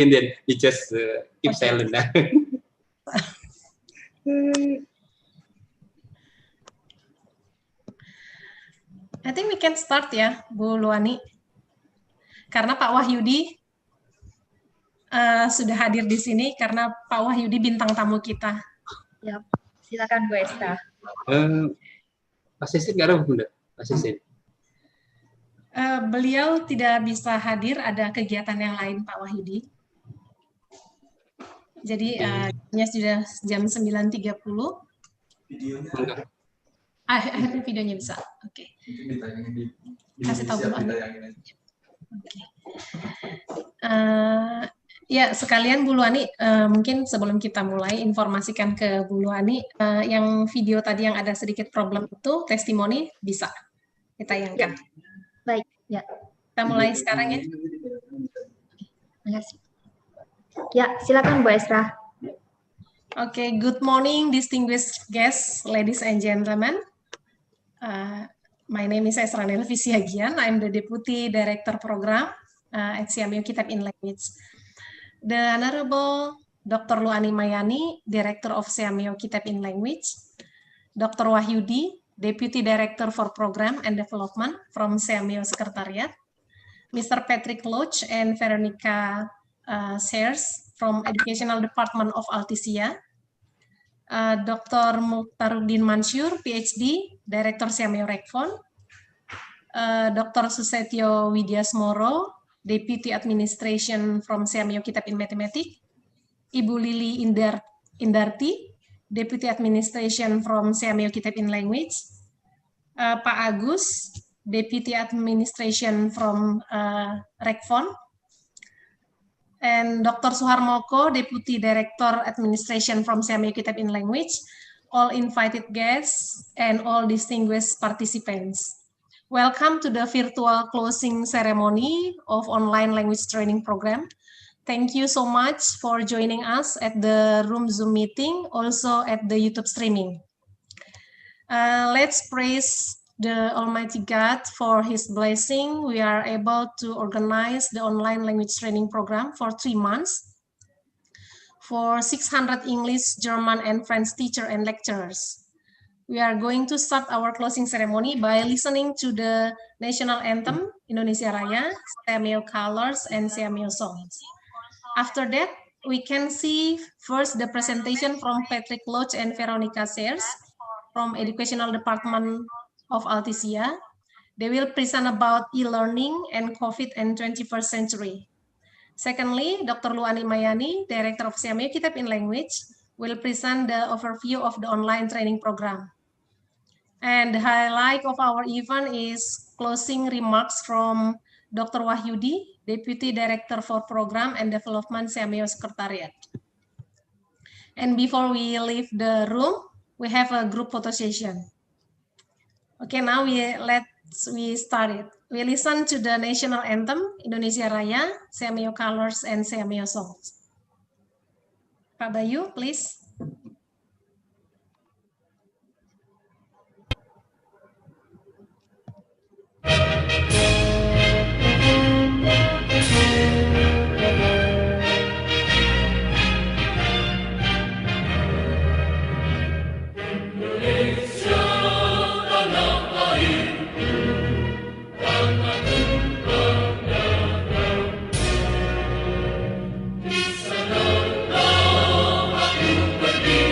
and then you just keep silent. I think we can start ya, Bu Luani. Karena Pak Wahyudi sudah hadir di sini karena Pak Wahyudi bintang tamu kita. Ya, silakan Bu Esta. Asisten nggak ada, Bunda? Asisten. Beliau tidak bisa hadir, ada kegiatan yang lain Pak Wahyudi. Jadi sudah jam 9.30. Videonya. Akhirnya videonya bisa. Oke. Kasih tahu Bu Ani. Oke. Ya, sekalian Bu Luani, mungkin sebelum kita mulai informasikan ke Bu Luani, yang video tadi yang ada sedikit problem itu, testimoni bisa ditayangkan. Baik, ya. Kita mulai sekarang ya. Terima kasih. Ya, silakan Bu Esra. Okay, good morning, distinguished guests, ladies and gentlemen. My name is Esra Nelvi Siagian. I'm the Deputy Director Program at CMU Kitab in Language. The Honorable Dr. Luani Mayani, Director of CMU Kitab in Language. Dr. Wahyudi, Deputy Director for Program and Development from CMU Secretariat. Mr. Patrick Loach and Veronica Sears from Educational Department of Altisia. Dr. Mukhtaruddin Mansur, PhD, Director CMU Rekfon. Dr. Susetyo Widyasmoro, Deputy Administration from CMU Kitab in Mathematics. Ibu Lili Indarti, Deputy Administration from CMU Kitab in Language. Pak Agus, Deputy Administration from Rekfon. And Dr. Suharmoko, Deputy Director Administration from CMU Kitab in Language, all invited guests, and all distinguished participants. Welcome to the virtual closing ceremony of online language training program. Thank you so much for joining us at the room Zoom meeting, also at the YouTube streaming. Let's praise the Almighty God for His blessing. We are able to organize the online language training program for 3 months for 600 English, German, and French teachers and lecturers. We are going to start our closing ceremony by listening to the national anthem, Indonesia Raya, CMU colors, and CMU songs. After that, we can see first the presentation from Patrick Loach and Veronica Sears from Educational Department of Altisia. They will present about e-learning and COVID and 21st century. Secondly, Dr. Luani Mayani, Director of CMU Kitab in Language, will present the overview of the online training program. And the highlight of our event is closing remarks from Dr. Wahyudi, Deputy Director for Program and Development CMU Secretariat. And before we leave the room, we have a group photo session. Okay, now we start it. We listen to the national anthem, Indonesia Raya, CMU colors, and CMU songs. Pak Bayu, please. Di sana aku berdiri.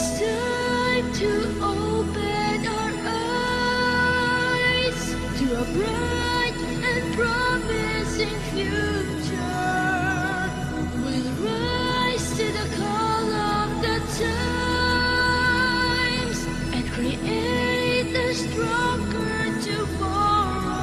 It's time to open our eyes to a bright and promising future. We'll rise to the call of the times and create a stronger tomorrow.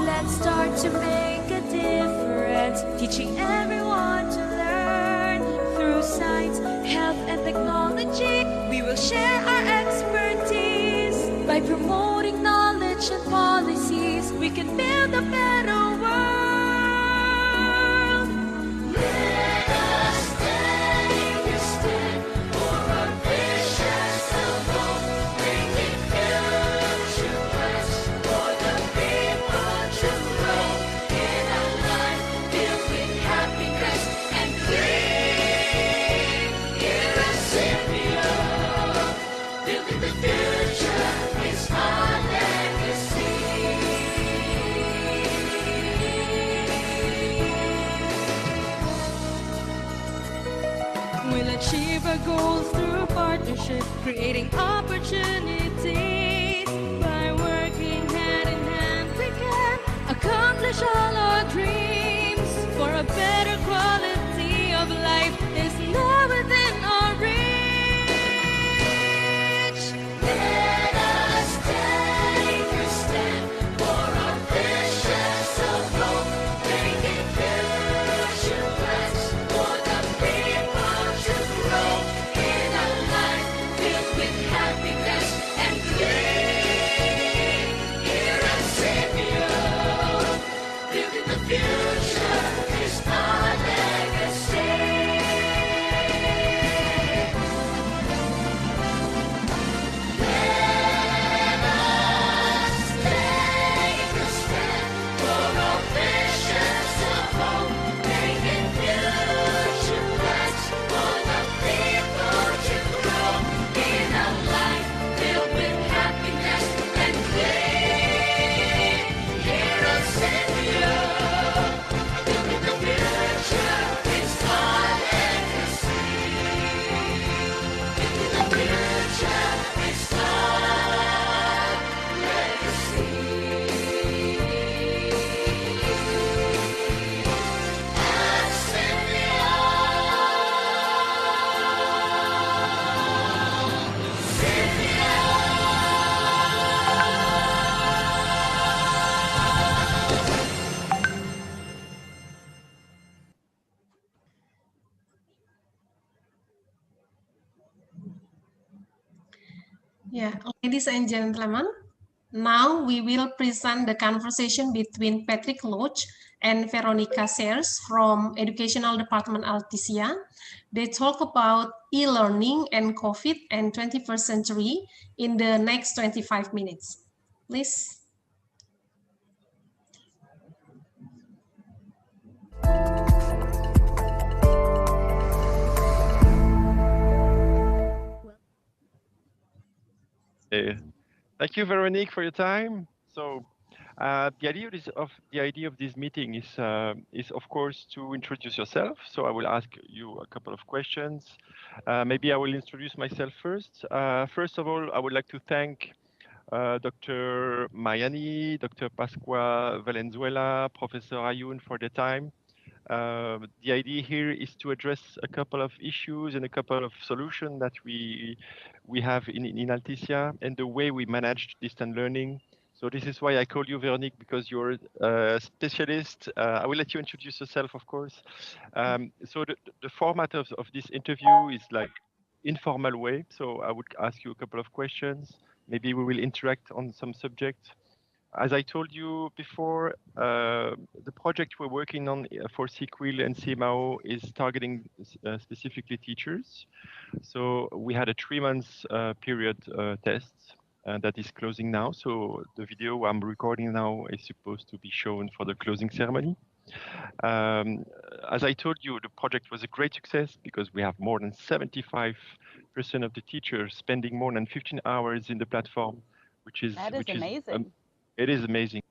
Let's start to make a difference, teaching everyone to learn through science, health, and technology. We will share our expertise by promoting knowledge and policies. We can build a better world. Let us take a stand for our visions of hope, bringing future plans for the people to grow in a life filled with happiness and green. Here at Symphia, building the future is our legacy. We'll achieve our goals through partnership, creating opportunities. By working hand in hand, we can accomplish all our dreams. For a better quality of life is now within our reach. Let us take a stand for our visions of hope, making future plans for the people to grow in a life filled with happiness and green. Here at Symphia, building the future is our legacy. Let us take a stand for our visions of hope, making future plans for the people to grow in a life filled with happiness and green. Here at Symphia, building the future is our legacy. Building the future is our legacy. At Symphia, Yeah, ladies and gentlemen, now we will present the conversation between Patrick Loach and Veronica Sears from Educational Department Altisia. They talk about e-learning and COVID and 21st century in the next 25 minutes. Please. Thank you, Veronique, for your time. So, the idea of this meeting is of course to introduce yourself. So I will ask you a couple of questions. Maybe I will introduce myself first. First of all, I would like to thank Dr. Mayani, Dr. Pasqua Valenzuela, Professor Ayun for their time. The idea here is to address a couple of issues and a couple of solutions that we have in Altisia and the way we manage distant learning. So this is why I call you, Veronique, because you're a specialist. I will let you introduce yourself, of course. So the format of this interview is like informal way. So I would ask you a couple of questions. Maybe we will interact on some subjects. As I told you before, the project we're working on for CQUIL and CMAO is targeting specifically teachers. So we had a 3 months period test that is closing now. So the video I'm recording now is supposed to be shown for the closing ceremony. As I told you, the project was a great success because we have more than 75% of the teachers spending more than 15 hours in the platform, which is amazing. It is amazing.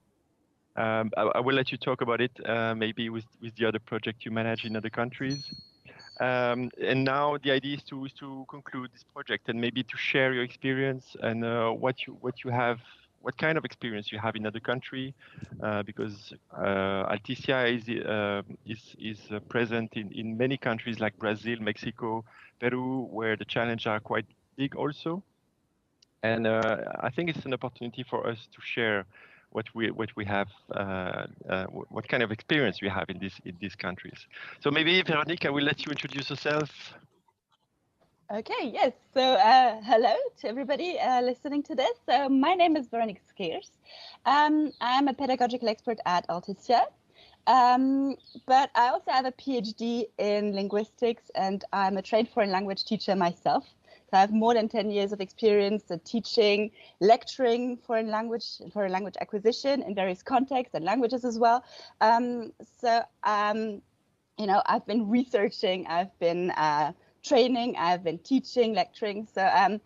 I will let you talk about it maybe with the other project you manage in other countries. And now the idea is to conclude this project and maybe to share your experience and what you have, what kind of experience you have in other country, because Alticia is present in many countries like Brazil, Mexico, Peru, where the challenges are quite big also. And I think it's an opportunity for us to share what we have, what kind of experience we have in these countries. So maybe Veronique, I will let you introduce yourself. Okay, yes. So hello to everybody listening to this. So my name is Veronique Skeers. I'm a pedagogical expert at Alticia, but I also have a PhD in linguistics, and I'm a trained foreign language teacher myself. So I have more than 10 years of experience teaching, lecturing foreign language acquisition in various contexts and languages as well. You know, I've been researching, I've been training, I've been teaching, lecturing. So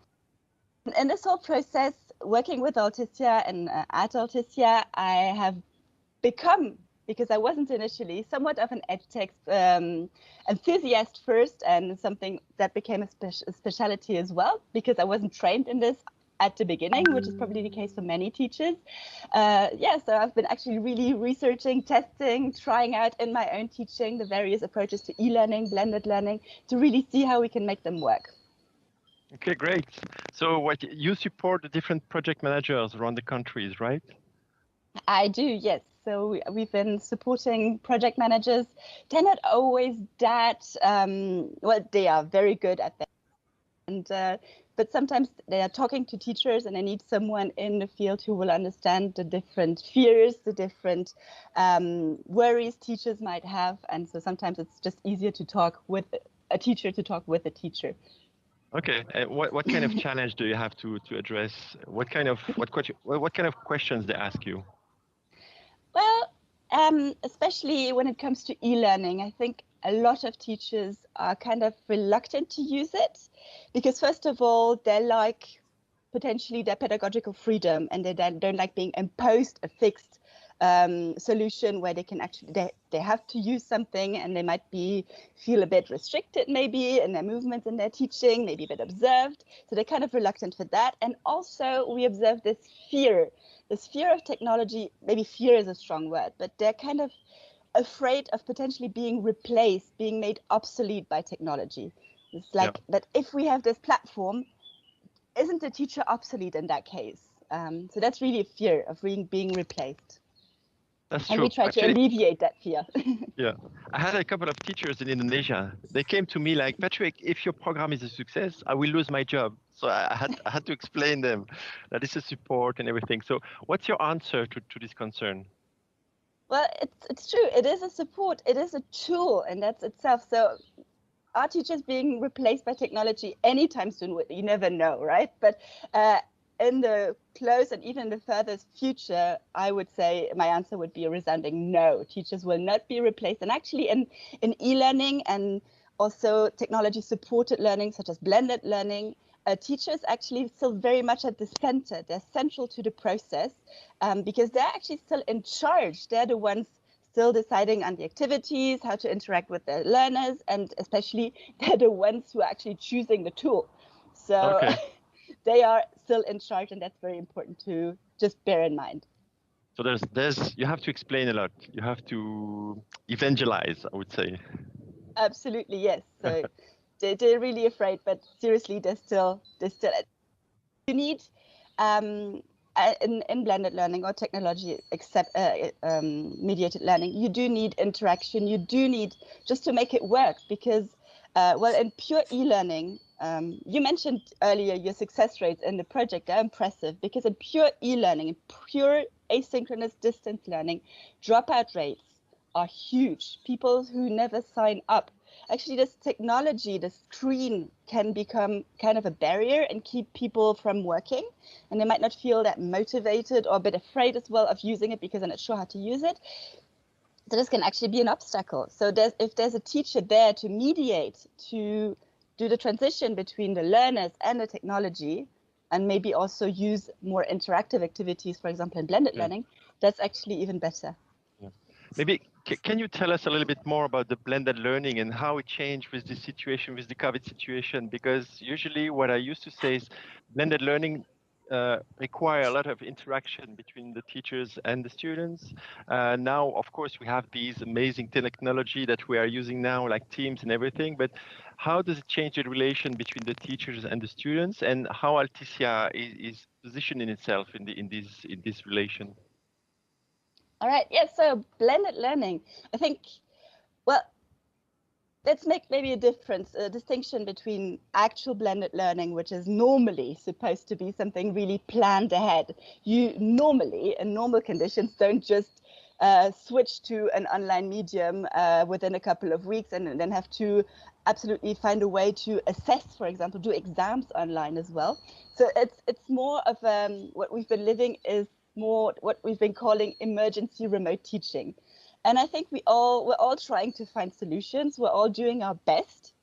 in this whole process, working with Alticia and at Alticia, I have become, because I wasn't initially, somewhat of an edtech enthusiast first, and something that became a specialty as well, because I wasn't trained in this at the beginning, which is probably the case for many teachers. Yeah, so I've been actually really researching, testing, trying out in my own teaching the various approaches to e-learning, blended learning, to really see how we can make them work. Okay, great. So what you support the different project managers around the countries, right? I do, yes. So we've been supporting project managers. They're not always that, well, they are very good at that. And but sometimes they are talking to teachers and they need someone in the field who will understand the different fears, the different worries teachers might have. And so sometimes it's just easier to talk with a teacher Okay, what kind of challenge do you have to address? What kind of questions they ask you? Well, especially when it comes to e-learning, I think a lot of teachers are kind of reluctant to use it because, first of all, they like potentially their pedagogical freedom, and they don't like being imposed a fixed solution where they can actually they have to use something, and they might feel a bit restricted maybe in their movements in their teaching, maybe a bit observed. So they're kind of reluctant for that. And also we observe this fear of technology. Maybe fear is a strong word, but they're kind of afraid of potentially being replaced, being made obsolete by technology. It's like that if we have this platform, isn't the teacher obsolete in that case? So that's really a fear of being replaced. That's true. And we try to alleviate that fear. Yeah, I had a couple of teachers in Indonesia. They came to me like, Patrick, if your program is a success, I will lose my job. So I had to explain them that this is support and everything. So what's your answer to this concern? Well, it's true. It is a support. It is a tool, and that's itself. So are teachers being replaced by technology anytime soon? You never know, right? But in the close and even the furthest future, I would say my answer would be a resounding no. Teachers will not be replaced. And actually in e-learning and also technology-supported learning, such as blended learning, teachers actually still very much at the center. They're central to the process because they're actually still in charge. They're the ones still deciding on the activities, how to interact with their learners, and especially they're the ones who are actually choosing the tool. So they are still in charge, and that's very important to just bear in mind. So you have to explain a lot. You have to evangelize, I would say. Absolutely, yes. So they're really afraid, but seriously, they're still. You need in blended learning or technology mediated learning, you do need interaction. You do need just to make it work because, well, in pure e-learning, you mentioned earlier your success rates in the project are impressive because in pure e-learning, in pure asynchronous distance learning, dropout rates are huge. People who never sign up. Actually, this technology, the screen can become kind of a barrier and keep people from working. And they might not feel that motivated or a bit afraid as well of using it because they're not sure how to use it. So this can actually be an obstacle. So if there's a teacher there to mediate, to do the transition between the learners and the technology, and maybe also use more interactive activities, for example, in blended learning, that's actually even better. Yeah. Maybe Can you tell us a little bit more about the blended learning and how it changed with the situation, with the COVID situation? Because usually what I used to say is blended learning require a lot of interaction between the teachers and the students. Now, of course, we have these amazing technology that we are using now, like Teams and everything, but how does it change the relation between the teachers and the students, and how Alticia is positioning itself in this relation? All right. Yes. So blended learning. I think. Well, let's make maybe a distinction between actual blended learning, which is normally supposed to be something really planned ahead. You normally, in normal conditions, don't just switch to an online medium within a couple of weeks and then have to absolutely find a way to assess, for example, do exams online as well. So it's more of what we've been living is more what we've been calling emergency remote teaching. And I think we're all trying to find solutions. We're all doing our best.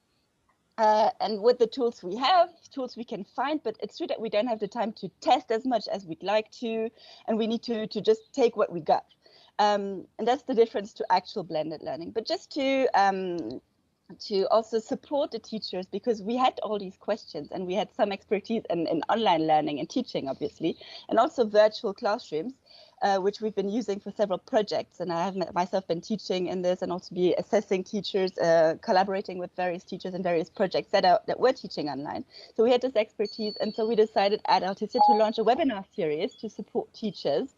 And with the tools we have, tools we can find, but it's true that we don't have the time to test as much as we'd like to, and we need to just take what we got. And that's the difference to actual blended learning. But just to also support the teachers, because we had all these questions and we had some expertise in online learning and teaching, obviously, and also virtual classrooms, which we've been using for several projects. And I have myself been teaching in this and also be assessing teachers, collaborating with various teachers in various projects that were teaching online. So we had this expertise. And so we decided at Alticia to launch a webinar series to support teachers.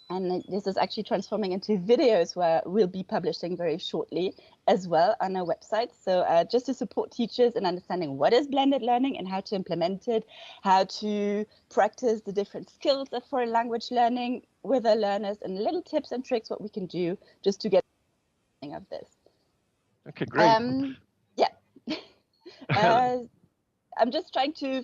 And this is actually transforming into videos where we'll be publishing very shortly as well on our website. So just to support teachers in understanding what is blended learning and how to implement it, how to practice the different skills of foreign language learning with our learners, and little tips and tricks what we can do just to get of this. Okay, great. Yeah. I'm just trying to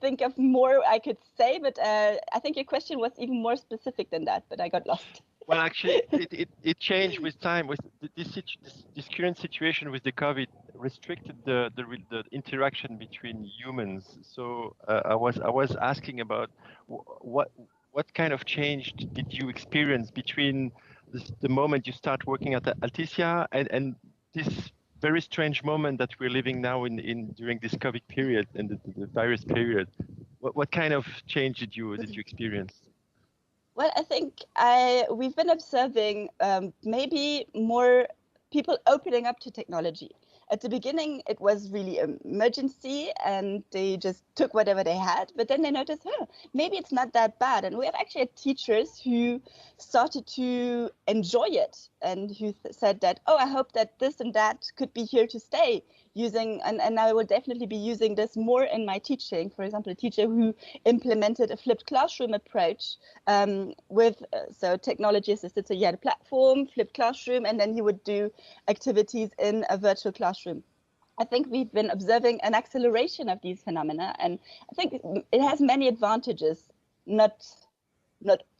think of more I could say, but I think your question was even more specific than that, but I got lost. Well, actually, it changed with time. With this current situation with the COVID, restricted the interaction between humans. So I was asking about what kind of change did you experience between the moment you start working at Alticia and this very strange moment that we're living now during this COVID period and the virus period. What kind of change did you experience? Well, I think we've been observing maybe more people opening up to technology. At the beginning, it was really an emergency and they just took whatever they had, but then they noticed, maybe it's not that bad. And we have actually had teachers who started to enjoy it and who said that, I hope that this and that could be here to stay using, and I will definitely be using this more in my teaching. For example, a teacher who implemented a flipped classroom approach with technology assisted. So you had a platform, flipped classroom, and then you would do activities in a virtual classroom. I think we've been observing an acceleration of these phenomena, and I think it has many advantages, not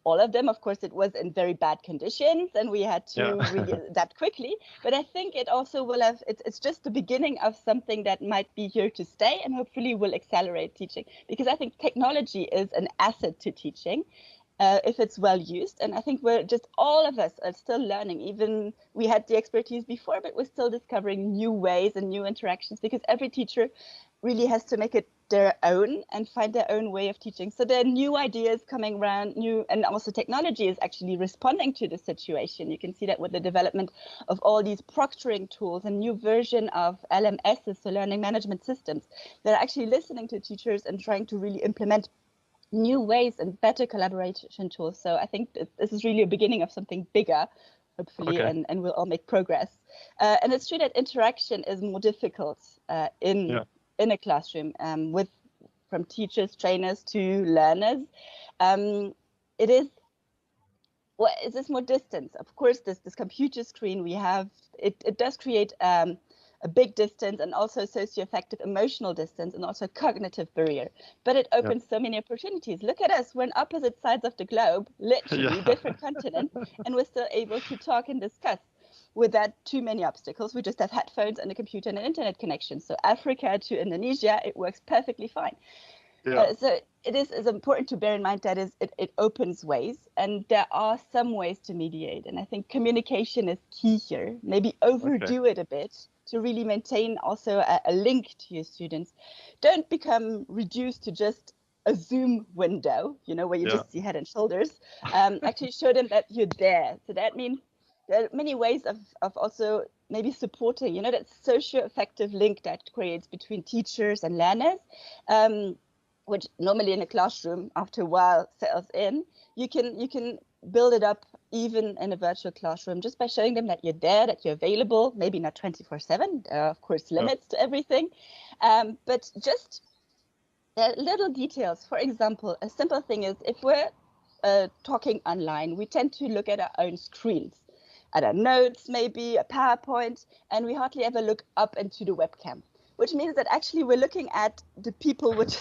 all of them. Of course, it was in very bad conditions and we had to adapt quickly. But I think it also will have, it's just the beginning of something that might be here to stay and hopefully will accelerate teaching. Because I think technology is an asset to teaching if it's well used. And I think all of us are still learning. Even we had the expertise before, but we're still discovering new ways and new interactions because every teacher really has to make it their own and find their own way of teaching. So there are new ideas coming around, and also technology is actually responding to the situation. You can see that with the development of all these proctoring tools and new version of LMSs, so learning management systems. They're actually listening to teachers and trying to really implement new ways and better collaboration tools. So I think this is really a beginning of something bigger, hopefully, and we'll all make progress. And it's true that interaction is more difficult in a classroom from teachers, trainers to learners. It is this more distance. Of course, this computer screen we have, it does create a big distance and also socio-affective emotional distance and also cognitive barrier. But it opens so many opportunities. Look at us, we're on opposite sides of the globe, literally different continents, and we're still able to talk and discuss without too many obstacles. We just have headphones and a computer and an internet connection. So Africa to Indonesia, it works perfectly fine. Yeah. So it is important to bear in mind that it opens ways, and there are some ways to mediate. And I think communication is key here. Maybe overdo it a bit to really maintain also a link to your students. Don't become reduced to just a Zoom window, you know, where you just see head and shoulders. Actually show them that you're there. So that means there are many ways of also maybe supporting, you know, that socio-affective link that creates between teachers and learners, which normally in a classroom after a while settles in. You can build it up even in a virtual classroom just by showing them that you're there, that you're available, maybe not 24/7. There are, of course, limits to everything, but just little details. For example, a simple thing is if we're talking online, we tend to look at our own screens, at our notes, maybe a PowerPoint, and we hardly ever look up into the webcam, which means that actually we're looking at the people which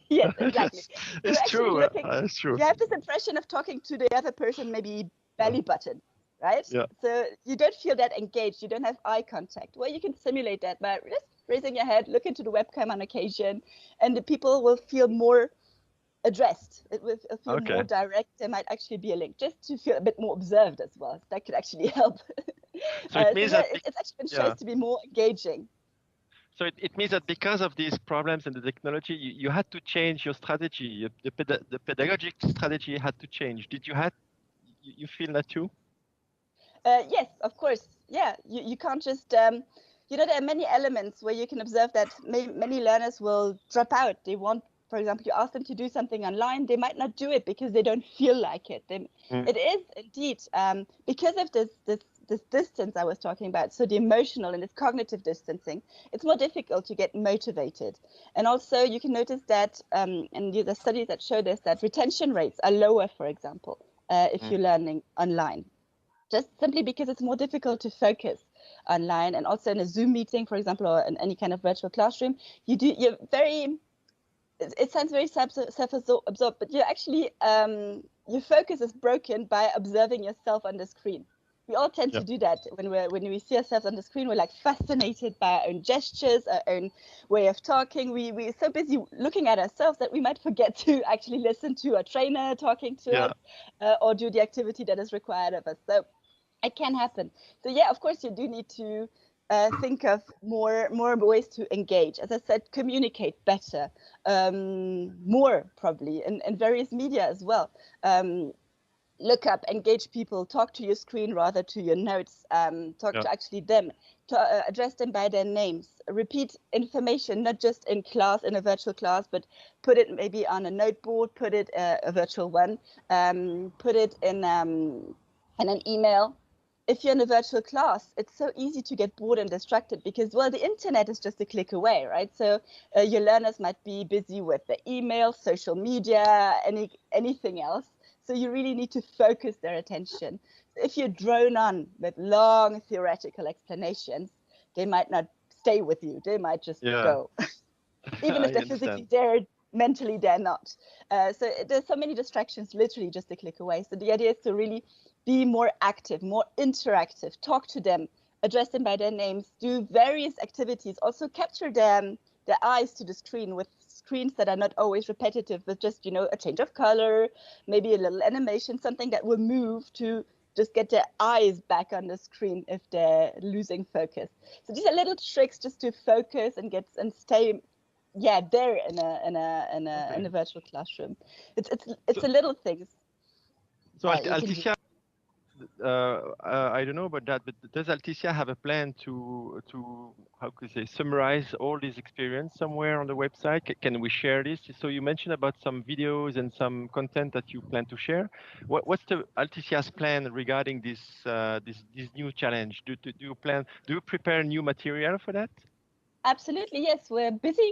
yes, exactly. It's true. It's true. You have this impression of talking to the other person, maybe belly button, right? Yeah. So you don't feel that engaged. You don't have eye contact. Well, you can simulate that by just raising your head, look into the webcam on occasion, and the people will feel more addressed. It will feel more direct. There might actually be a link, just to feel a bit more observed as well. That could actually help. So it means that it's actually been shown to be more engaging. So it means that because of these problems and the technology, you had to change your strategy. The pedagogic strategy had to change. Did you feel that too? Yes, of course. Yeah, you can't just, you know, there are many elements where you can observe that many learners will drop out. They want, for example, you ask them to do something online, they might not do it because they don't feel like it. It is indeed because of this distance I was talking about, so the emotional and this cognitive distancing, it's more difficult to get motivated. And also you can notice that, and the studies that show this, that retention rates are lower, for example, if you're learning online. Just simply because it's more difficult to focus online, and also in a Zoom meeting, for example, or in any kind of virtual classroom, it sounds very self-absorbed, but you're actually, your focus is broken by observing yourself on the screen. We all tend to do that when we see ourselves on the screen. We're like fascinated by our own gestures, our own way of talking. We're so busy looking at ourselves that we might forget to actually listen to a trainer talking to us, or do the activity that is required of us. So it can happen. So yeah, of course, you do need to think of more ways to engage. As I said, communicate better, more probably in various media as well. Look up, engage people, talk to your screen rather to your notes, talk to actually them, to address them by their names, repeat information, not just in class, in a virtual class, but put it maybe on a noteboard, put it a virtual one, put it in an email. If you're in a virtual class, it's so easy to get bored and distracted because, well, the internet is just a click away, right? So your learners might be busy with the email, social media, anything else. So you really need to focus their attention. If you drone on with long theoretical explanations, they might not stay with you. They might just go. Even if they're physically there, mentally they're not. So there's so many distractions, literally just a click away. So the idea is to really be more active, more interactive, talk to them, address them by their names, do various activities, also capture their eyes to the screen with screens that are not always repetitive, with just, you know, a change of color, maybe a little animation, something that will move to just get their eyes back on the screen if they're losing focus. So these are little tricks just to focus and stay there in a virtual classroom. It's a little things. So Alticia, I don't know about that, but does Alticia have a plan to how could I say, summarize all this experience somewhere on the website? Can we share this? So you mentioned about some videos and some content that you plan to share. What's the Alticia's plan regarding this this new challenge? Do you prepare new material for that? Absolutely, yes. We're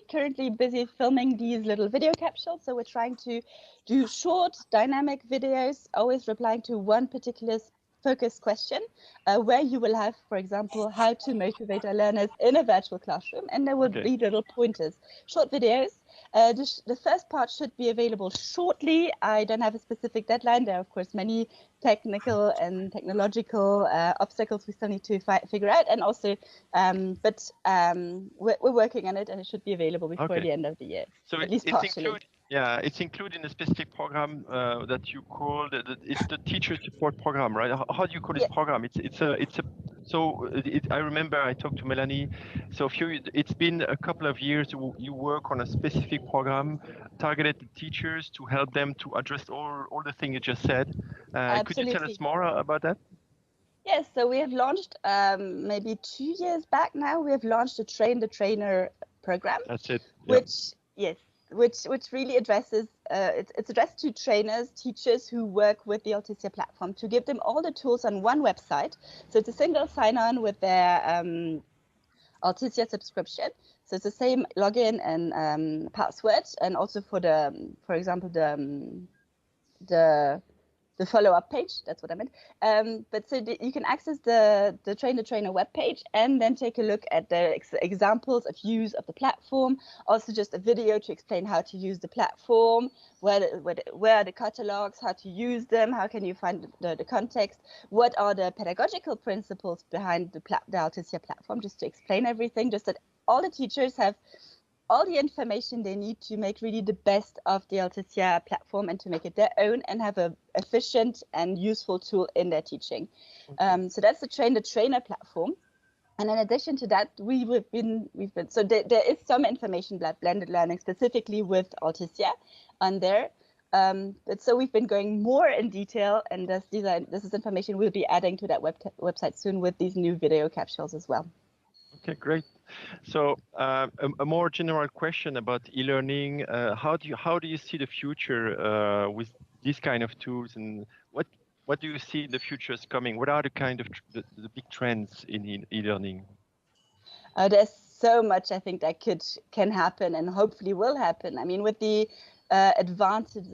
currently busy filming these little video capsules. So we're trying to do short, dynamic videos, always replying to one particular focused question, where you will have, for example, how to motivate our learners in a virtual classroom. And there will be little pointers, short videos The first part should be available shortly. I don't have a specific deadline. There are, of course, many technical and technological obstacles we still need to figure out. And also, we're working on it, and it should be available before the end of the year. So at least partially. It's included in a specific program that you call it's the teacher support program, right? How do you call this program? I remember I talked to Melanie. So it's been a couple of years you work on a specific program targeted to teachers to help them to address all the things you just said. Could you tell us more about that? Yes, so we have launched maybe 2 years back now. We have launched a Train the Trainer program. That's it. Which really addresses, it's addressed to trainers, teachers who work with the Altissia platform to give them all the tools on one website. So it's a single sign-on with their Altissia subscription. So it's the same login and password, and also for example, the follow-up page, that's what I meant. But so you can access the Train the Trainer webpage and then take a look at the examples of use of the platform. Also just a video to explain how to use the platform, where are the catalogs, how to use them, how can you find the context, what are the pedagogical principles behind the Altissia platform, just to explain everything, just that all the teachers have all the information they need to make really the best of the Altissia platform and to make it their own and have an efficient and useful tool in their teaching. So that's the Train the Trainer platform. And in addition to that, so there is some information about blended learning specifically with Altissia on there. But so we've been going more in detail, and this is information we'll be adding to that website soon with these new video capsules as well. Okay, great. So a more general question about e-learning. How do you see the future with these kind of tools, and what do you see in the future is coming? What are the kind of the big trends in e-learning? There's so much I think that can happen and hopefully will happen. I mean, with the advances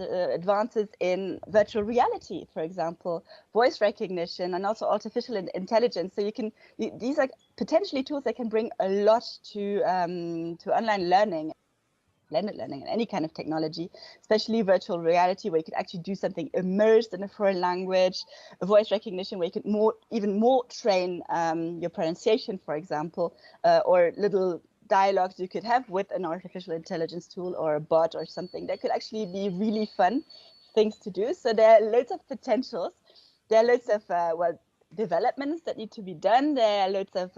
in virtual reality, for example, voice recognition, and also artificial intelligence. So these are potentially tools that can bring a lot to online learning, blended learning, and any kind of technology, especially virtual reality, where you could actually do something immersed in a foreign language, a voice recognition where you could even more train your pronunciation, for example, or little dialogues you could have with an artificial intelligence tool or a bot or something. That could actually be really fun things to do. So there are loads of potentials. There are loads of developments that need to be done. There are loads of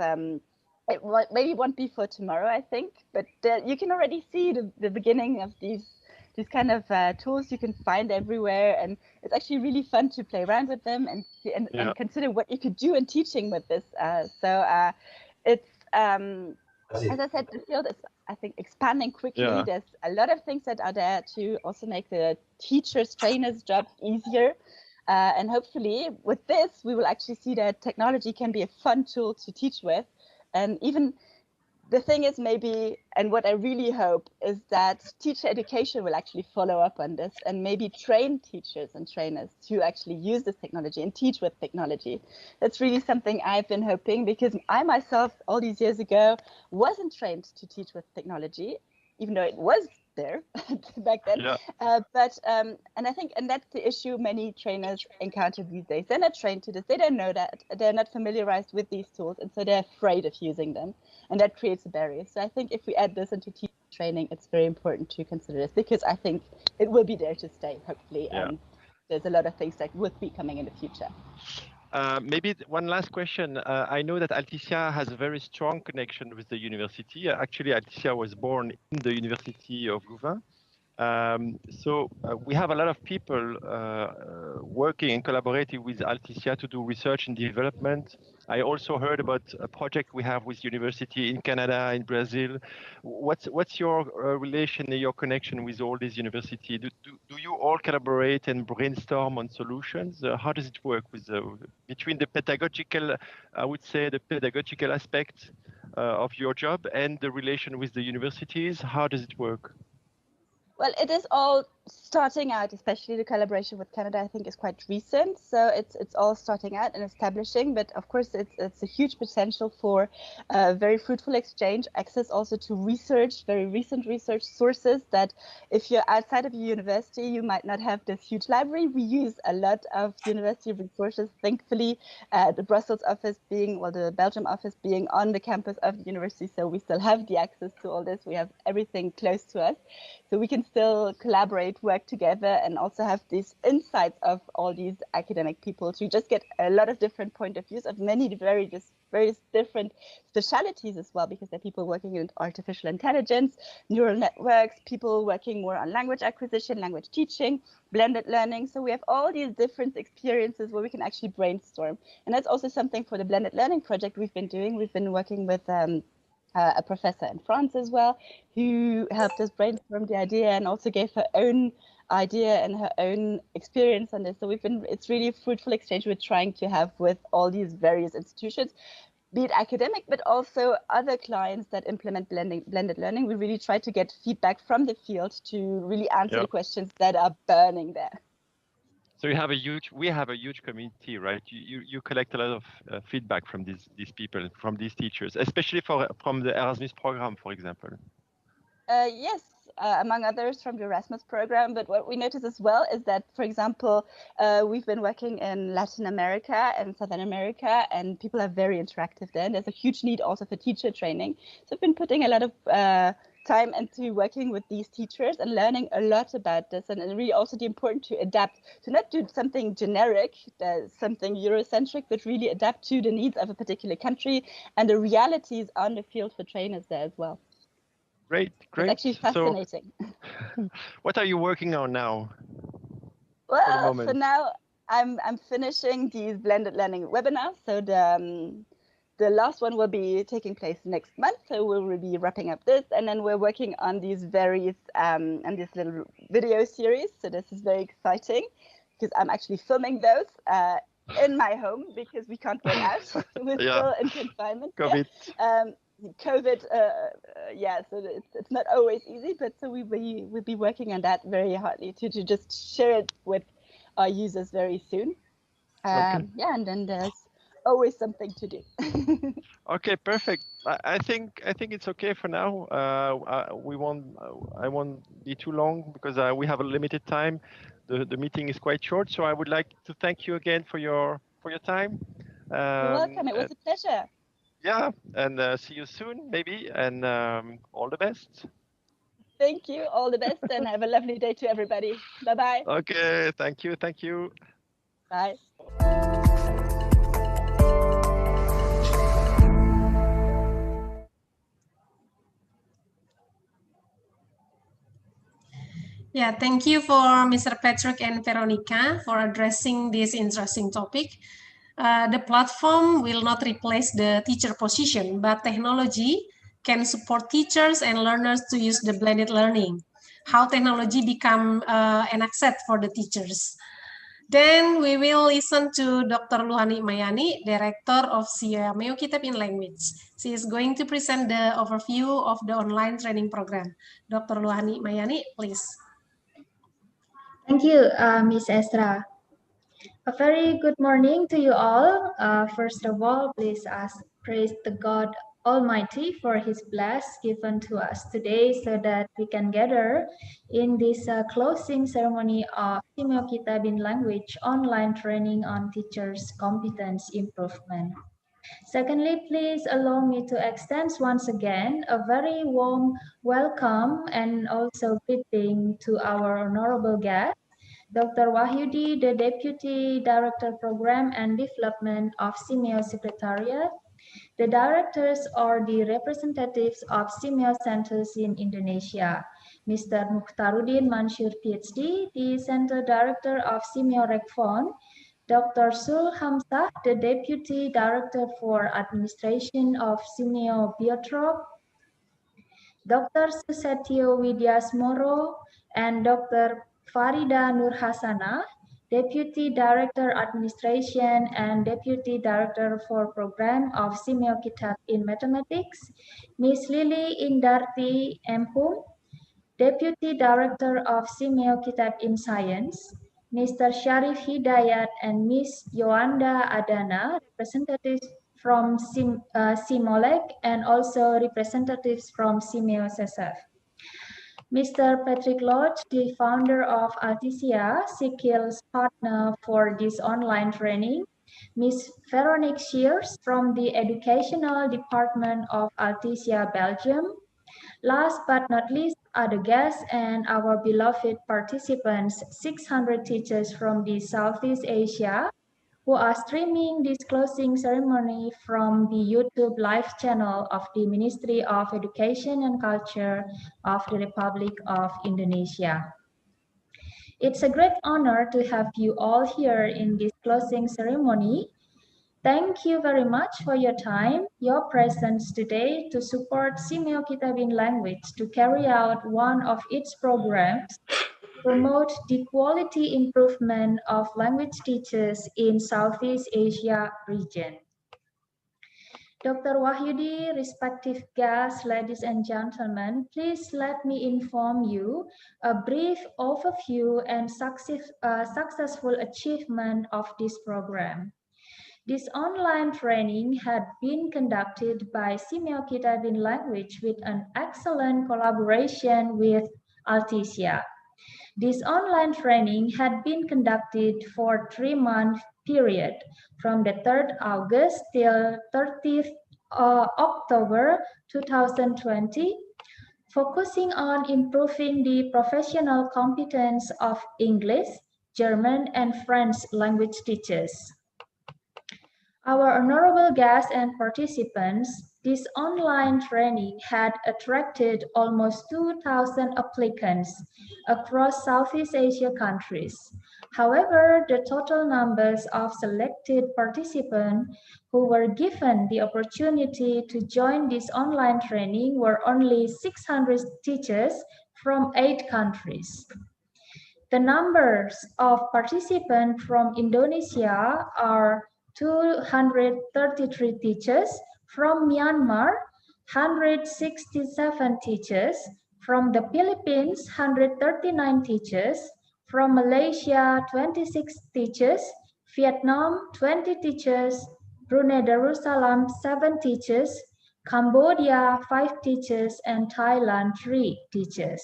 it maybe won't be for tomorrow, I think, but you can already see the beginning of these kind of tools you can find everywhere, and it's actually really fun to play around with them and consider what you could do in teaching with this. It's as I said, the field is, I think, expanding quickly. Yeah. There's a lot of things that are there to also make the teachers, trainers' job easier. And hopefully with this, we will actually see that technology can be a fun tool to teach with. And even the thing is maybe, and what I really hope is that teacher education will actually follow up on this and maybe train teachers and trainers to actually use this technology and teach with technology. That's really something I've been hoping, because I myself, all these years ago, wasn't trained to teach with technology, even though it was there back then. Yeah. And I think, and that's the issue many trainers encounter these days. They're not trained to this. They don't know that. They're not familiarized with these tools, and so they're afraid of using them, and that creates a barrier. So I think if we add this into teacher training, it's very important to consider this, because I think it will be there to stay, hopefully. Yeah. And there's a lot of things that would be coming in the future. Maybe one last question. I know that Altissia has a very strong connection with the university. Actually, Altissia was born in the University of Louvain. So we have a lot of people working and collaborating with Altissia to do research and development. I also heard about a project we have with university in Canada, in Brazil. What's your relation, your connection with all these universities? Do you all collaborate and brainstorm on solutions? How does it work with between the pedagogical, I would say, the pedagogical aspect of your job and the relation with the universities? How does it work? Well, it is all starting out, especially the collaboration with Canada, I think is quite recent. So it's all starting out and establishing, but of course it's a huge potential for very fruitful exchange, access also to research, very recent research sources that if you're outside of a university, you might not have this huge library. We use a lot of university resources, thankfully, the Brussels office being, well, the Belgium office being on the campus of the university. So we still have the access to all this. We have everything close to us. So we can still collaborate, work together, and also have these insights of all these academic people to just get a lot of different point of views of many various different specialities as well, because there are people working in artificial intelligence, neural networks, people working more on language acquisition, language teaching, blended learning. So we have all these different experiences where we can actually brainstorm. And that's also something for the blended learning project we've been doing. We've been working with a professor in France as well, who helped us brainstorm the idea and also gave her own idea and her own experience on this. So it's really a fruitful exchange we're trying to have with all these various institutions, be it academic, but also other clients that implement blended learning. We really try to get feedback from the field to really answer the questions that are burning there. So we have a huge community, right? You collect a lot of feedback from these people, from these teachers, especially from the Erasmus program, for example. Yes, among others from the Erasmus program. But what we notice as well is that, for example, we've been working in Latin America and Southern America, and people are very interactive there. And there's a huge need also for teacher training. So I've been putting a lot of time into working with these teachers and learning a lot about this, and really also the important to adapt, to not do something generic, something Eurocentric, but really adapt to the needs of a particular country and the realities on the field for trainers there as well. Great. It's actually fascinating. So, what are you working on now? Well, for now, I'm finishing these blended learning webinars. So the last one will be taking place next month. So we'll be wrapping up this, and then we're working on these various and this little video series. So this is very exciting because I'm actually filming those in my home because we can't get out. We're still in confinement. COVID. COVID, so it's not always easy, but so we'll be working on that very hardly to just share it with our users very soon. Okay. Yeah, and then there's always something to do. Okay, perfect. I think it's okay for now. I won't be too long because we have a limited time. The meeting is quite short, so I would like to thank you again for your time. You're welcome. It was a pleasure. Yeah, and see you soon, maybe, and all the best. Thank you. All the best, and have a lovely day to everybody. Bye-bye. Okay, thank you. Bye. Yeah, thank you for Mr. Patrick and Veronica for addressing this interesting topic. The platform will not replace the teacher position, but technology can support teachers and learners to use the blended learning. How technology become an asset for the teachers. Then we will listen to Dr. Luhani Mayani, Director of CMEO Kitab in Language. She is going to present the overview of the online training program. Dr. Luhani Mayani, please. Thank you, Ms. Estra. A very good morning to you all. First of all, please praise the God Almighty for His blessing given to us today so that we can gather in this closing ceremony of CMEO Kitab in Language online training on teachers' competence improvement. Secondly, please allow me to extend once again a very warm welcome and also greeting to our honorable guest, Dr. Wahyudi, the Deputy Director Program and Development of CMEO Secretariat. The directors are the representatives of CMEO centers in Indonesia. Mr. Mukhtaruddin Mansur, PhD, the Center Director of CMEO Rekfon. Dr. Sul Hamzah, the Deputy Director for Administration of CMEO Biotrop. Dr. Susetio Widyasmoro and Dr. Farida Nurhasana, Deputy Director Administration and Deputy Director for Program of CMEO Kitab in Mathematics, Ms. Lily Indarti Empung, Deputy Director of Semiokitab in Science, Mr. Sharif Hidayat and Ms. Yoanda Adana, representatives from Simolek and also representatives from Simeo SSF. Mr. Patrick Lodge, the founder of Altisia, Sikil's partner for this online training, Ms. Veronique Shears from the Educational Department of Altisia, Belgium. Last but not least are the guests and our beloved participants, 600 teachers from the Southeast Asia, who are streaming this closing ceremony from the YouTube live channel of the Ministry of Education and Culture of the Republic of Indonesia. It's a great honor to have you all here in this closing ceremony. Thank you very much for your time, your presence today to support Semiokitab in language to carry out one of its programs promote the quality improvement of language teachers in Southeast Asia region. Dr. Wahyudi, respective guests, ladies and gentlemen, please let me inform you a brief overview and successful achievement of this program. This online training had been conducted by Semiokitab in language with an excellent collaboration with Altisia. This online training had been conducted for 3-month period from the 3rd August till 30th October 2020, focusing on improving the professional competence of English, German, and French language teachers. Our honorable guests and participants, this online training had attracted almost 2,000 applicants across Southeast Asia countries. However, the total numbers of selected participants who were given the opportunity to join this online training were only 600 teachers from 8 countries. The numbers of participants from Indonesia are 233 teachers, from Myanmar, 167 teachers, from the Philippines, 139 teachers, from Malaysia, 26 teachers, Vietnam, 20 teachers, Brunei Darussalam, 7 teachers, Cambodia, 5 teachers, and Thailand, 3 teachers.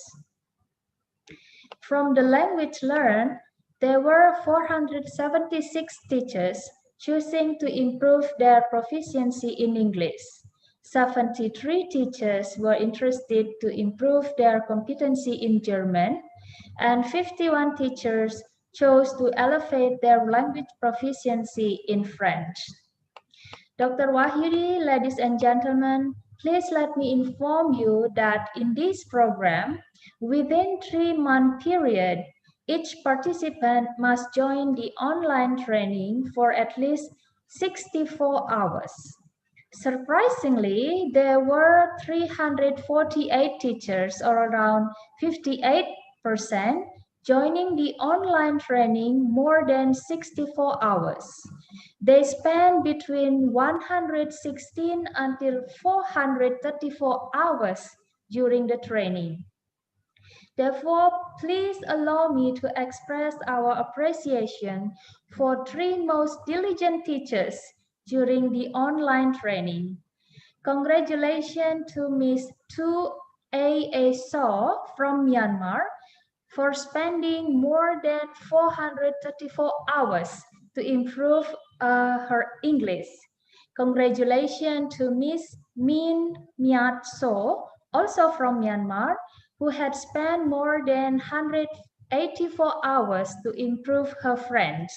From the language learned, there were 476 teachers choosing to improve their proficiency in English. 73 teachers were interested to improve their competency in German, and 51 teachers chose to elevate their language proficiency in French. Dr. Wahyudi, ladies and gentlemen, please let me inform you that in this program, within 3-month period, each participant must join the online training for at least 64 hours. Surprisingly, there were 348 teachers, or around 58%, joining the online training more than 64 hours. They spent between 116 until 434 hours during the training. Therefore, please allow me to express our appreciation for 3 most diligent teachers during the online training. Congratulations to Ms. Tu A. So from Myanmar for spending more than 434 hours to improve her English. Congratulations to Ms. Min Myat So, also from Myanmar, who had spent more than 184 hours to improve her French.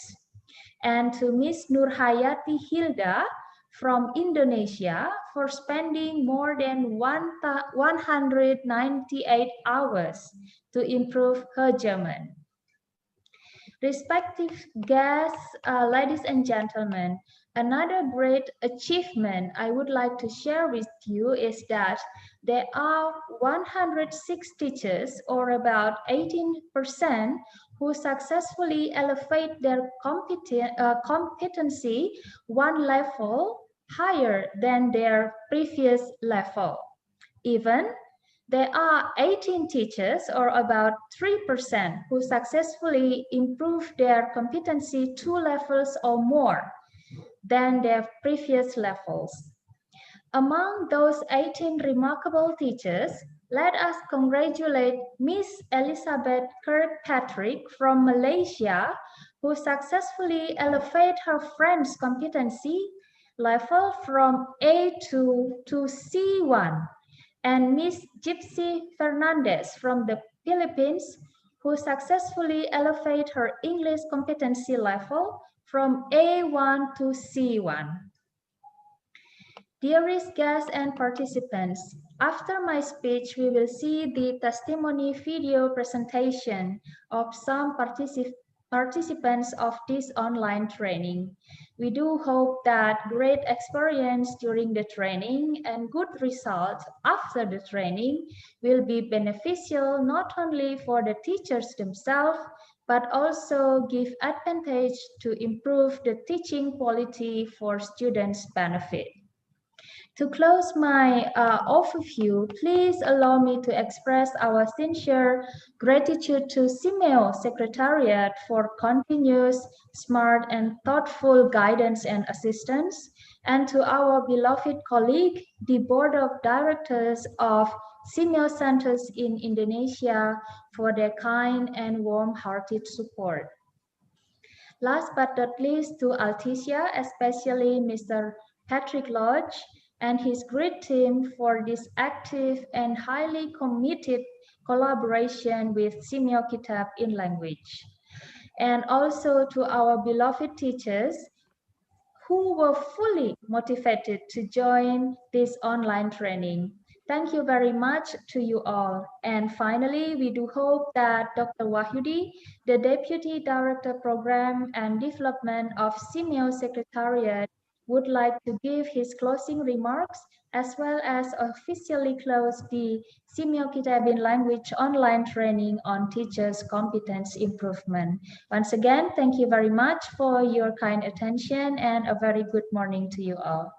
And to Ms. Nurhayati Hilda from Indonesia for spending more than 198 hours to improve her German. Respective guests, ladies and gentlemen, another great achievement I would like to share with you is that there are 106 teachers, or about 18%, who successfully elevate their competency 1 level higher than their previous level. Even There are 18 teachers, or about 3%, who successfully improved their competency 2 levels or more than their previous levels. Among those 18 remarkable teachers, let us congratulate Miss Elizabeth Kirkpatrick from Malaysia, who successfully elevated her French competency level from A2 to C1, and Miss Gypsy Fernandez from the Philippines, who successfully elevated her English competency level from A1 to C1. Dearest guests and participants, after my speech, we will see the testimony video presentation of some participants of this online training. We do hope that great experience during the training and good results after the training will be beneficial not only for the teachers themselves, but also give advantage to improve the teaching quality for students' benefit. To close my overview, please allow me to express our sincere gratitude to CIMEO Secretariat for continuous, smart, and thoughtful guidance and assistance, and to our beloved colleague, the Board of Directors of CIMEO Centers in Indonesia, for their kind and warm-hearted support. Last but not least, to Alticia, especially Mr. Patrick Lodge, and his great team for this active and highly committed collaboration with CIMEO Kitab in Language. And also to our beloved teachers who were fully motivated to join this online training. Thank you very much to you all. And finally, we do hope that Dr. Wahyudi, the Deputy Director Program and Development of CIMEO Secretariat, would like to give his closing remarks, as well as officially close the CIMEO Kitab in Language online training on teachers' competence improvement. Once again, thank you very much for your kind attention, and a very good morning to you all.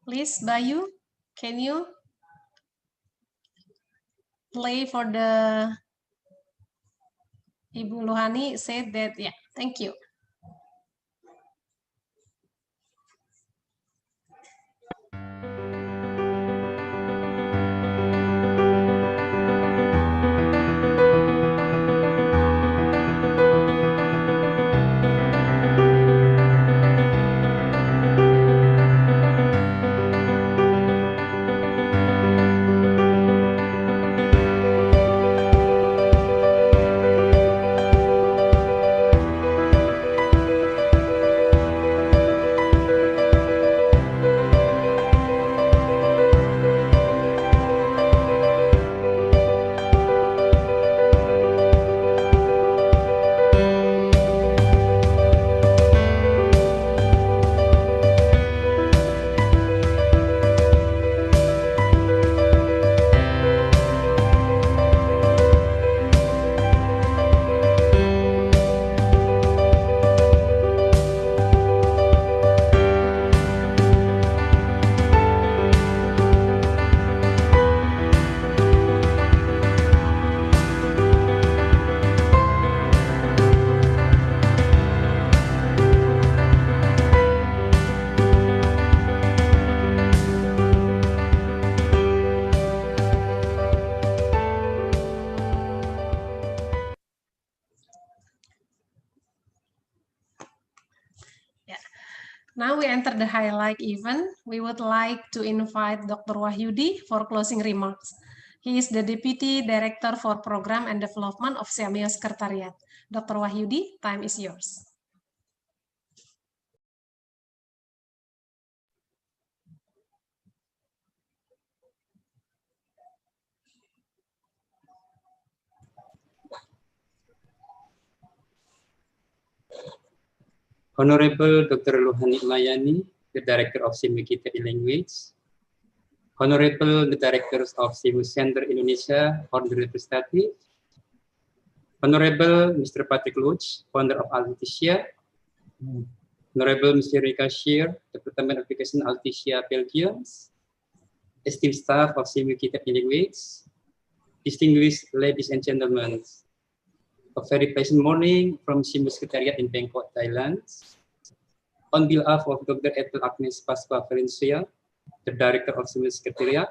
Please, Bayu, can you play for the Ibu Luhani said that, yeah, thank you. Now we enter the highlight event. We would like to invite Dr. Wahyudi for closing remarks. He is the Deputy Director for Program and Development of CIMEO Secretariat. Dr. Wahyudi, time is yours. Honorable Dr. Luhani Mayani, the Director of CIMEO Kitab in Language, Honorable the Directors of Civil Center Indonesia for the Representative, Honorable Mr. Patrick Luch, founder of Altisia, Honorable Mr. Rika Shear, Department of Education Altisia Belgium, esteemed staff of CMU Kitab Language, distinguished ladies and gentlemen, a very pleasant morning from CMU Secretariat in Bangkok, Thailand. On behalf of Dr. Ethel Agnes Pasqua Valencia, the Director of CMU Secretariat,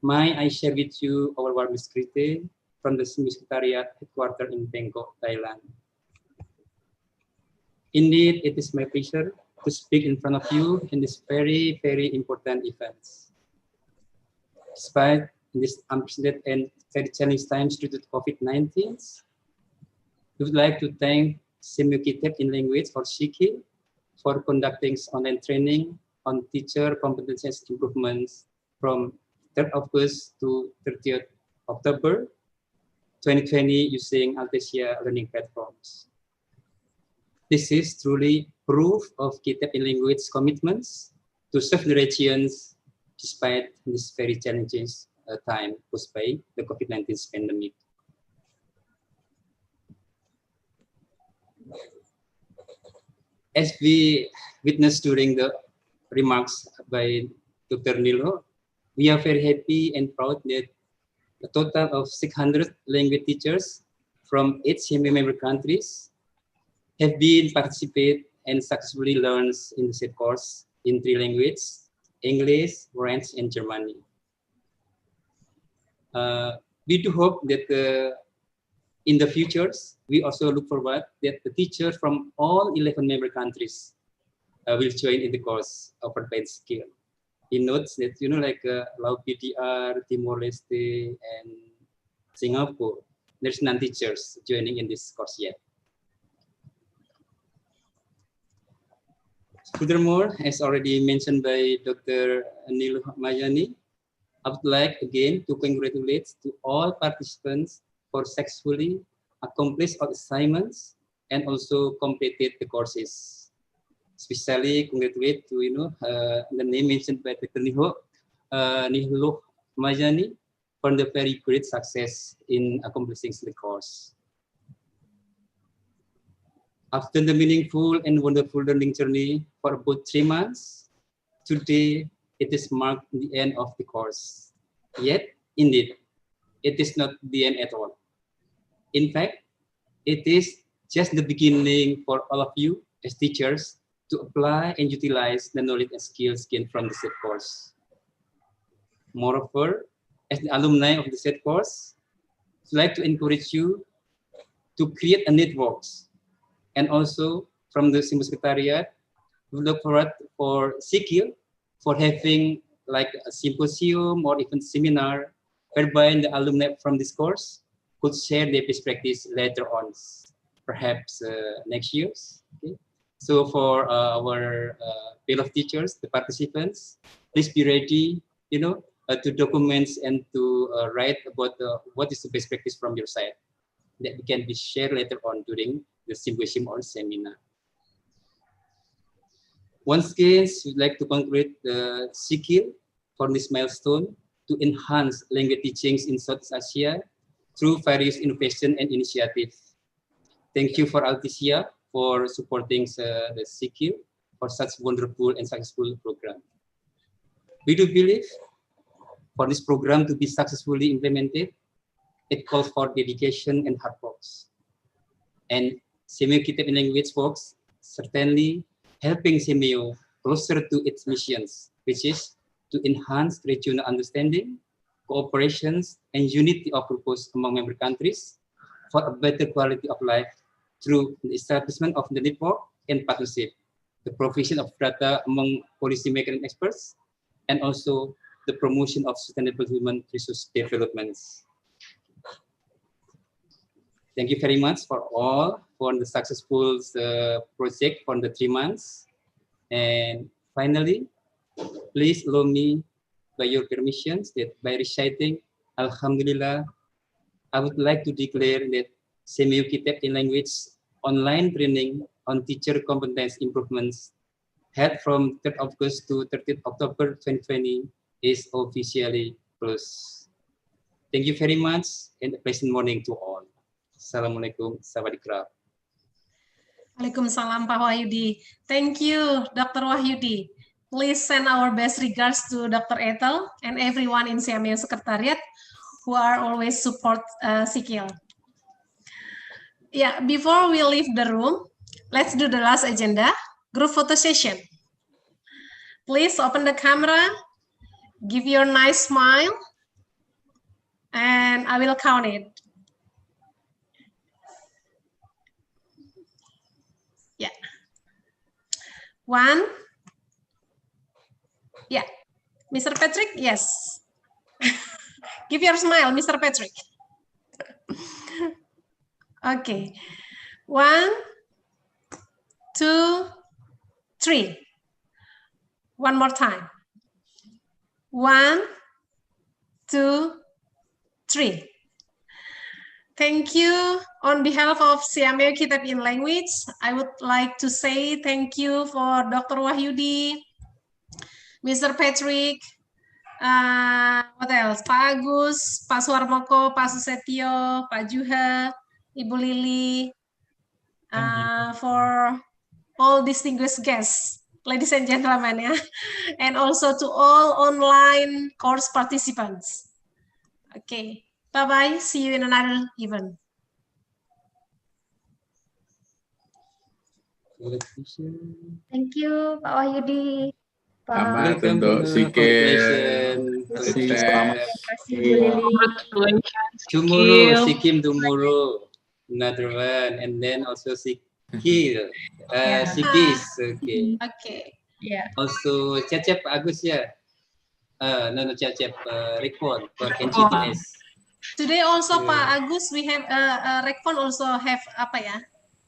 may I share with you our warmest greeting from the CMU Secretariat headquarters in Bangkok, Thailand. Indeed, it is my pleasure to speak in front of you in this very, very important event. Despite this unprecedented and very challenging times due to COVID-19, we would like to thank CMU Kitab in Language for SIKI for conducting online training on teacher competency improvements from 3rd August to 30th October 2020 using Altisia learning platforms. This is truly proof of Kitab in Language commitments to serve the regions despite this very challenging time posed by the COVID-19 pandemic. As we witnessed during the remarks by Dr. Nilo, we are very happy and proud that a total of 600 language teachers from 8 CMU member countries have been participate and successfully learned in the said course in 3 languages, English, French, and Germany. We do hope that in the futures, we also look forward that the teachers from all 11 member countries will join in the course offered by the skill. He notes that, like Laut PDR, Timor-Leste, and Singapore, there's none teachers joining in this course yet. Furthermore, as already mentioned by Dr. Anil Majani, I would like again to congratulate to all participants for successfully accomplished all assignments and also completed the courses. Especially congratulate to the name mentioned by Dr. Nihlo Majani for the very great success in accomplishing the course. After the meaningful and wonderful learning journey for about 3 months, today it is marked the end of the course. Yet, indeed, it is not the end at all. In fact, it is just the beginning for all of you as teachers to apply and utilize the knowledge and skills gained from the said course. Moreover, as the alumni of the said course, I'd like to encourage you to create a network. And also from the CMU Secretariat, we look forward for SIKIL for having like a symposium or even seminar whereby the alumni from this course could share their best practice later on, perhaps next year. Okay? So for our panel of teachers, the participants, please be ready, to document and to write about what is the best practice from your side that can be shared later on during the symposium or seminar. Once again, we'd like to congratulate the SIKIL for this milestone to enhance language teachings in Southeast Asia through various innovation and initiatives. Thank you for Altisia for supporting the SIKIL for such wonderful and successful program. We do believe for this program to be successfully implemented, it calls for dedication and hard work. And CMU Kitab in Language works certainly helping CMU closer to its missions, which is to enhance regional understanding, cooperations, and unity of purpose among member countries for a better quality of life through the establishment of the network and partnership, the provision of data among policymakers and experts, and also the promotion of sustainable human resource developments. Thank you very much for all for the successful project for the 3 months. And finally, please allow me, by your permissions, that by reciting Alhamdulillah, I would like to declare that CMU Kitab in Language online training on teacher competence improvements held from 3rd August to 30th October 2020 is officially closed. Thank you very much and a pleasant morning to all. Assalamualaikum, sawadee-krap. Waalaikumsalam Pak Wahyudi. Thank you, Dr. Wahyudi. Please send our best regards to Dr. Ethel and everyone in CMU Secretariat who are always support Sikil. Yeah, before we leave the room, let's do the last agenda, group photo session. Please open the camera, give your nice smile, and I will count it. Yeah. 1. Yeah. Mr. Patrick, yes. Give your smile, Mr. Patrick. Okay. 1, 2, 3. One more time. 1, 2, 3. Thank you. On behalf of CMU Kitab in Language, I would like to say thank you for Dr. Wahyudi, Mr. Patrick, what else? Pak Agus, Pak Suarmoko, Pak Susetio, Pak Juha, Ibu Lili, for all distinguished guests, ladies and gentlemen, yeah, and also to all online course participants. Okay. Bye-bye. See you in another event. Thank you, Pak Wahyudi. Selamat untuk Sikil. Terima kasih, Bu Lili. Tomorrow, Sikkim tomorrow. Another one. And then also Sikil. Sikis. Okay. Okay. Yeah. Also, Cecep Agus ya. No, Cecep Rekon for NGTS. Today also Pak Agus, we have Rekon also have apa ya?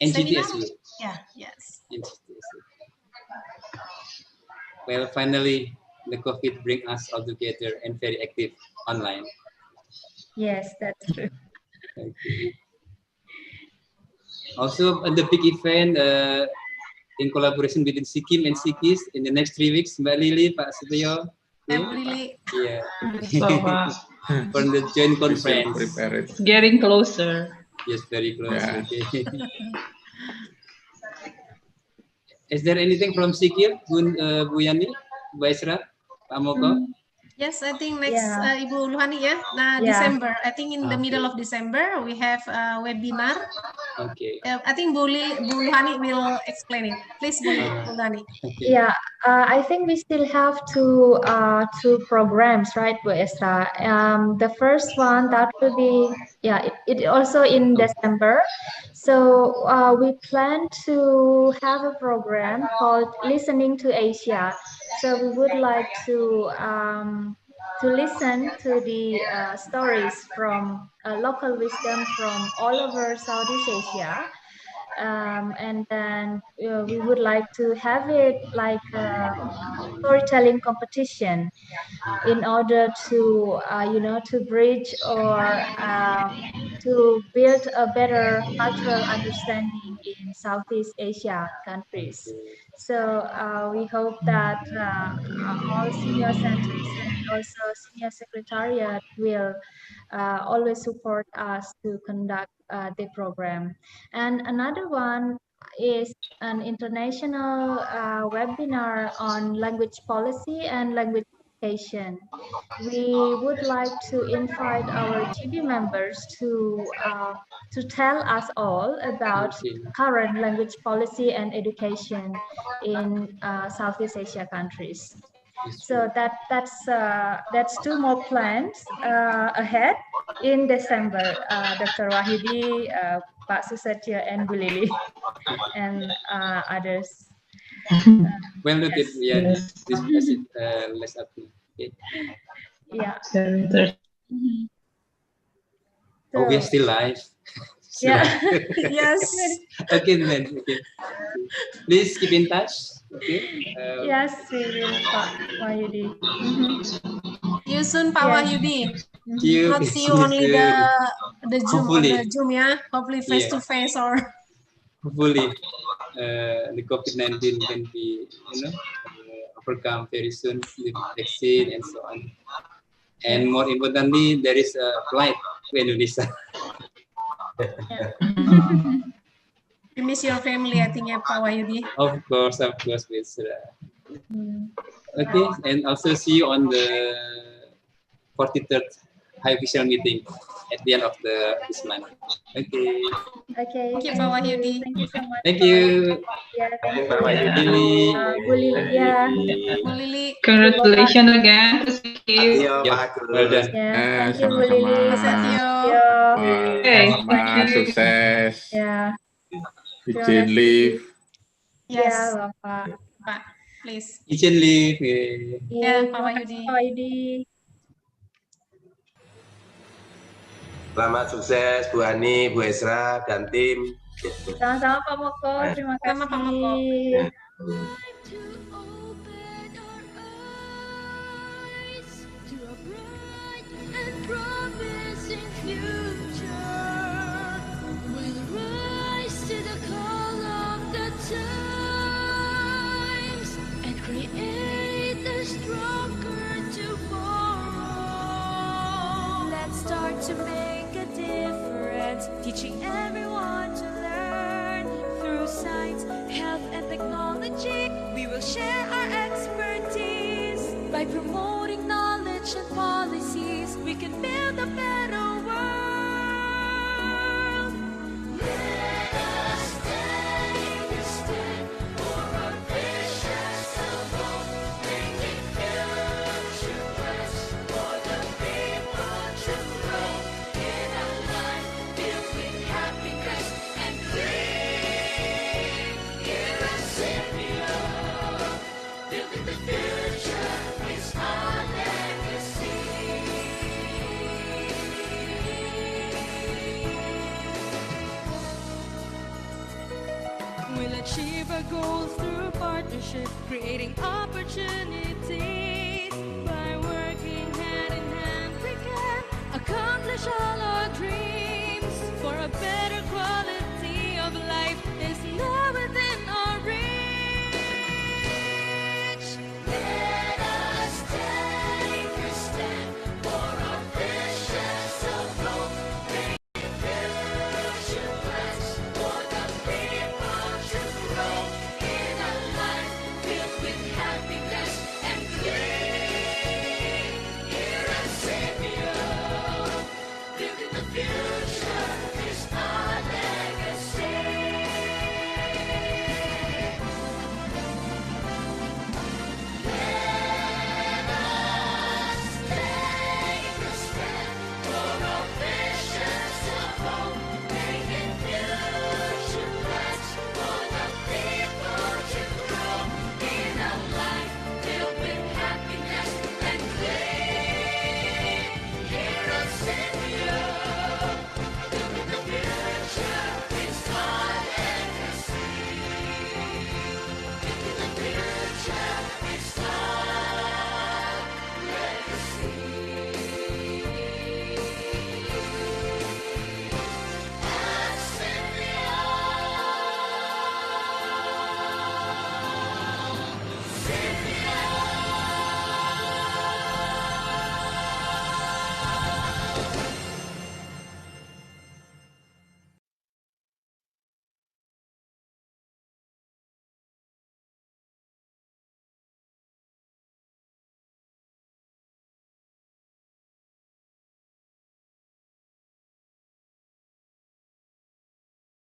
NGTS. Yeah, yes. NGTS. Well, finally, the COVID bring us all together and very active online. Yes, that's true. Okay. Also, the big event in collaboration between Sikkim and Sikis in the next 3 weeks, Mbak Lili, Pak Setio. Lili. Yeah. So, for the joint conference. It's getting closer. Yes, very close. Yeah. Okay. Is there anything from Sikil, Bu Yani, Bu Esra, Pak Moko? Yes, I think next Ibu Luhani ya. Yeah. December. I think in the middle of December we have a webinar. Okay. I think Bu Luhani will explain it. Please, Bu Luhani. Yeah, I think we still have two programs, right, Bu Esra? The first one that will be it also in December. So we plan to have a program called Listening to Asia. So we would like to listen to the stories from local wisdom from all over Southeast Asia. And then we would like to have it like a storytelling competition in order to to bridge or to build a better cultural understanding in Southeast Asia countries. So we hope that all senior centers and also senior secretariat will always support us to conduct the program. And another one is an international webinar on language policy and language education. We would like to invite our GB members to tell us all about current language policy and education in Southeast Asia countries. So that's 2 more plans ahead in December. Dr. Wahyudi, Pak Susetio, and Bu Lili, and others. Well noted. Yes. Yeah, this is less up. Okay. Yeah. Oh, we are still live. Yeah. Yes. Okay, then. Okay. Please keep in touch. Okay. Yes, we will, Pak Wahyudi. See you soon, Pak Wahyudi. Not see you only the Zoom, Hopefully. the Zoom, yeah. Hopefully face to face or. Hopefully, the COVID-19 can be, overcome very soon with vaccine and so on. And more importantly, there is a flight to Indonesia. You miss your family, I think, ya, Pak Wahyudi. Of course, Miss. Okay, and also see you on the 43rd high official meeting at the end of this month. Okay. Okay. Thank you, Pak Wahyudi. Thank you so much. Thank you. Yeah, thank you. Lily. Bu Lili, yeah. Bu Lili. Congratulations again to Sikil. Yeah, well done. Yeah, thank you, Bu Sama-sama. Lili. Satyo. Sama-sama, sukses. Ya, Izin live. ya, Yes, Bapak. Pak, please. Kitchen leave. Ya, Pak Terima Wahyudi. kasih, Pak Wahyudi. Selamat sukses Bu Ani, Bu Esra, dan tim. Sama-sama Pak Moko, terima kasih. Sama Pak Moko. To open our eyes to a bright and promising future. We'll rise to the call of the times and create a stronger tomorrow. Let's start to make a difference, teaching everyone to learn through science, health, and technology. We will share our expertise by promoting knowledge and policies. We can build a better world. Let us take a stand for our visions of hope, making future plans for the people to grow in a life filled with happiness and dream. Give us India, building the future is our legacy. We'll achieve our goals through partnership, creating opportunities. By working hand in hand, we can accomplish all